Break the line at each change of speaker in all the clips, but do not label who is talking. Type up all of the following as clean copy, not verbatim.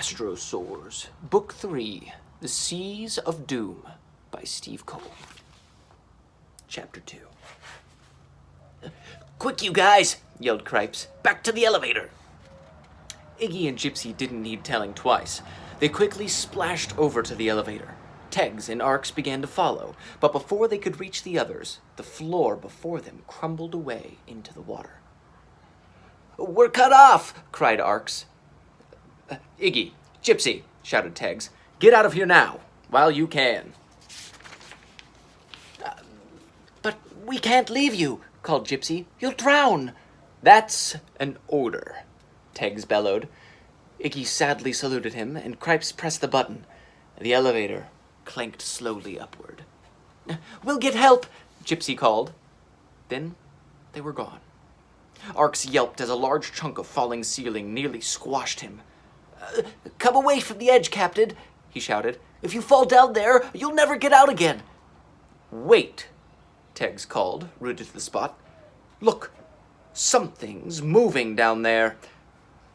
Astrosaurs, Book 3, The Seas of Doom, by Steve Cole. Chapter 2. "Quick, you guys!" yelled Cripes. "Back to the elevator!" Iggy and Gypsy didn't need telling twice. They quickly splashed over to the elevator. Tegs and Arcs began to follow, but before they could reach the others, the floor before them crumbled away into the water. "We're cut off!" cried Arcs. "Iggy, Gypsy," shouted Tegs, "get out of here now, while you can." "But we can't leave you," called Gypsy. "You'll drown." "That's an order," Tegs bellowed. Iggy sadly saluted him, and Cripes pressed the button. The elevator clanked slowly upward. "We'll get help," Gypsy called. Then they were gone. Arcs yelped as a large chunk of falling ceiling nearly squashed him. "Come away from the edge, Captain," he shouted. "If you fall down there, you'll never get out again." "Wait," Tegs called, rooted to the spot. "Look, something's moving down there."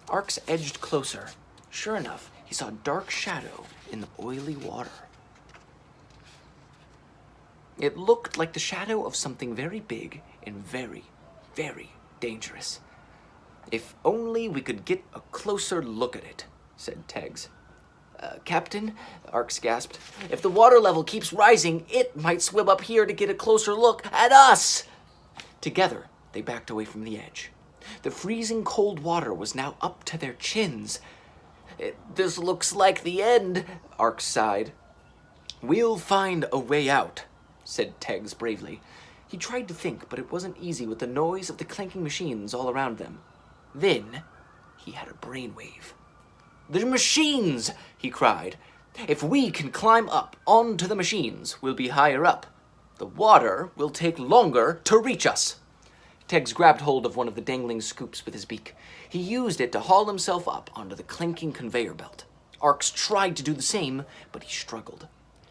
Arcs edged closer. Sure enough, he saw a dark shadow in the oily water. It looked like the shadow of something very big and very, very dangerous. "If only we could get a closer look at it," said Tegs. "Captain," Arcs gasped, "if the water level keeps rising, it might swim up here to get a closer look at us." Together, they backed away from the edge. The freezing cold water was now up to their chins. "This looks like the end," Arcs sighed. "We'll find a way out," said Tegs bravely. He tried to think, but it wasn't easy with the noise of the clanking machines all around them. Then he had a brainwave. "The machines!" he cried. "If we can climb up onto the machines, we'll be higher up. The water will take longer to reach us." Tegs grabbed hold of one of the dangling scoops with his beak. He used it to haul himself up onto the clanking conveyor belt. Arcs tried to do the same, but he struggled.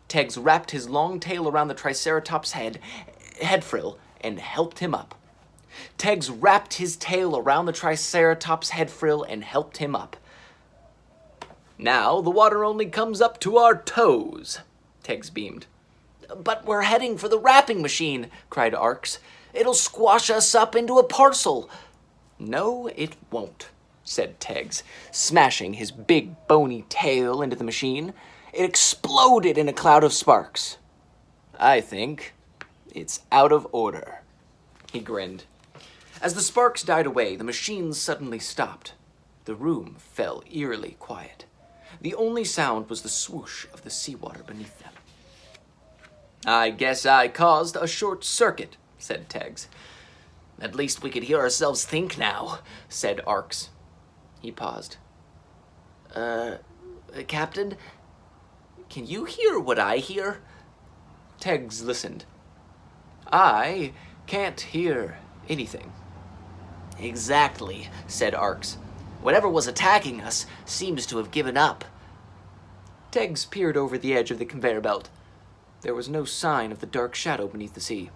Tegs wrapped his long tail around the Triceratops' head frill and helped him up. Tegs wrapped his tail around the Triceratops' head frill and helped him up. "Now the water only comes up to our toes," Tegs beamed. "But we're heading for the wrapping machine," cried Arcs. "It'll squash us up into a parcel." "No, it won't," said Tegs, smashing his big bony tail into the machine. It exploded in a cloud of sparks. "I think it's out of order." He grinned. As the sparks died away, the machines suddenly stopped. The room fell eerily quiet. The only sound was the swoosh of the seawater beneath them. "I guess I caused a short circuit," said Tegs. "At least we could hear ourselves think now," said Arcs. He paused. Captain, can you hear what I hear?" Tegs listened. "I can't hear anything." "Exactly," said Arcs. "Whatever was attacking us seems to have given up." Tegs peered over the edge of the conveyor belt. There was no sign of the dark shadow beneath the sea.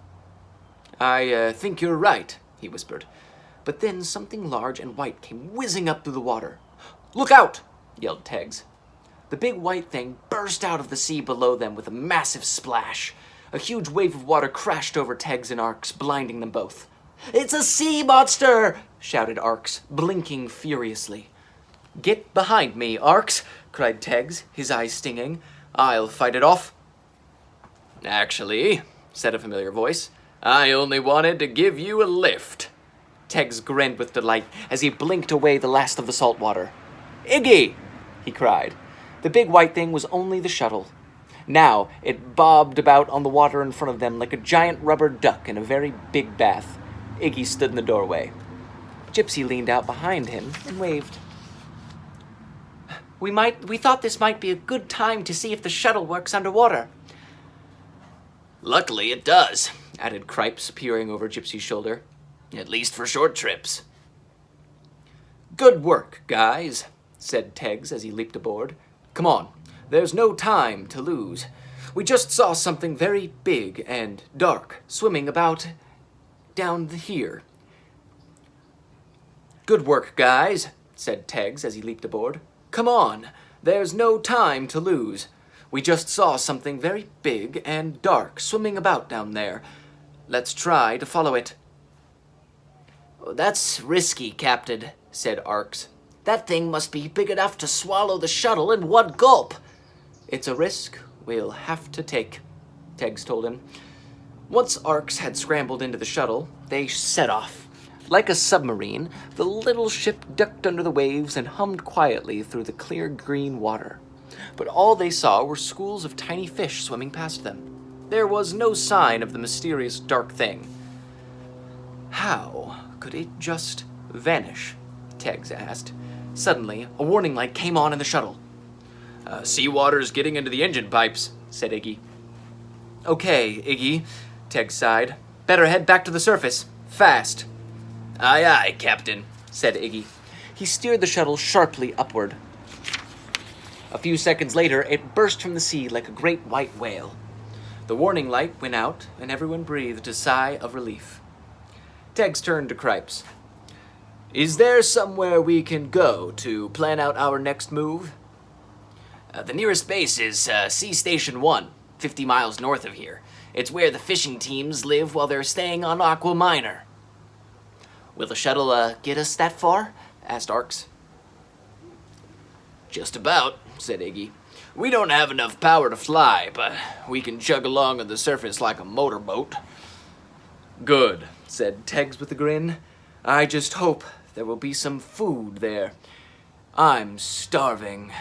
"I think you're right," he whispered. But then something large and white came whizzing up through the water. "Look out!" yelled Tegs. The big white thing burst out of the sea below them with a massive splash. A huge wave of water crashed over Tegs and Arcs, blinding them both. "It's a sea monster!" shouted Arcs, blinking furiously. "Get behind me, Arcs!" cried Tegs, his eyes stinging. "I'll fight it off." "Actually," said a familiar voice, "I only wanted to give you a lift." Tegs grinned with delight as he blinked away the last of the salt water. "Iggy!" he cried. The big white thing was only the shuttle. Now it bobbed about on the water in front of them like a giant rubber duck in a very big bath. Iggy stood in the doorway. Gypsy leaned out behind him and waved. We thought this might be a good time to see if the shuttle works underwater." "Luckily it does," added Cripes, peering over Gypsy's shoulder. "At least for short trips." "Good work, guys," said Tegs as he leaped aboard. "Come on, there's no time to lose. We just saw something very big and dark swimming about down here." "Good work, guys," said Tegs as he leaped aboard. "Come on, There's no time to lose. We just saw something very big and dark swimming about down there. Let's try to follow it."
"That's risky, Captain," said Arx. "That thing must be big enough to swallow the shuttle in one gulp."
"It's a risk we'll have to take," Teggs told him. Once Arx had scrambled into the shuttle, they set off. Like a submarine, the little ship ducked under the waves and hummed quietly through the clear green water. But all they saw were schools of tiny fish swimming past them. There was no sign of the mysterious dark thing. "How could it just vanish?" Teggs asked. Suddenly, a warning light came on in the shuttle. "Seawater's getting into the engine pipes," said Iggy. "Okay, Iggy," Teggs sighed. "Better head back to the surface. Fast."
"Aye, aye, Captain,"
said Iggy. He steered the shuttle sharply upward. A few seconds later, it burst from the sea like a great white whale. The warning light went out, and everyone breathed a sigh of relief. Teggs turned to Cripes. "Is there somewhere we can go to plan out our next move?"
"The nearest base is Sea Station 1, 50 miles north of here. It's where the fishing teams live while they're staying on Aqua Minor."
"Will the shuttle get us that far?" asked Arx.
"Just about," said Iggy. "We don't have enough power to fly, but we can chug along on the surface like a motorboat."
"Good," said Teggs with a grin. "I just hope there will be some food there. I'm starving."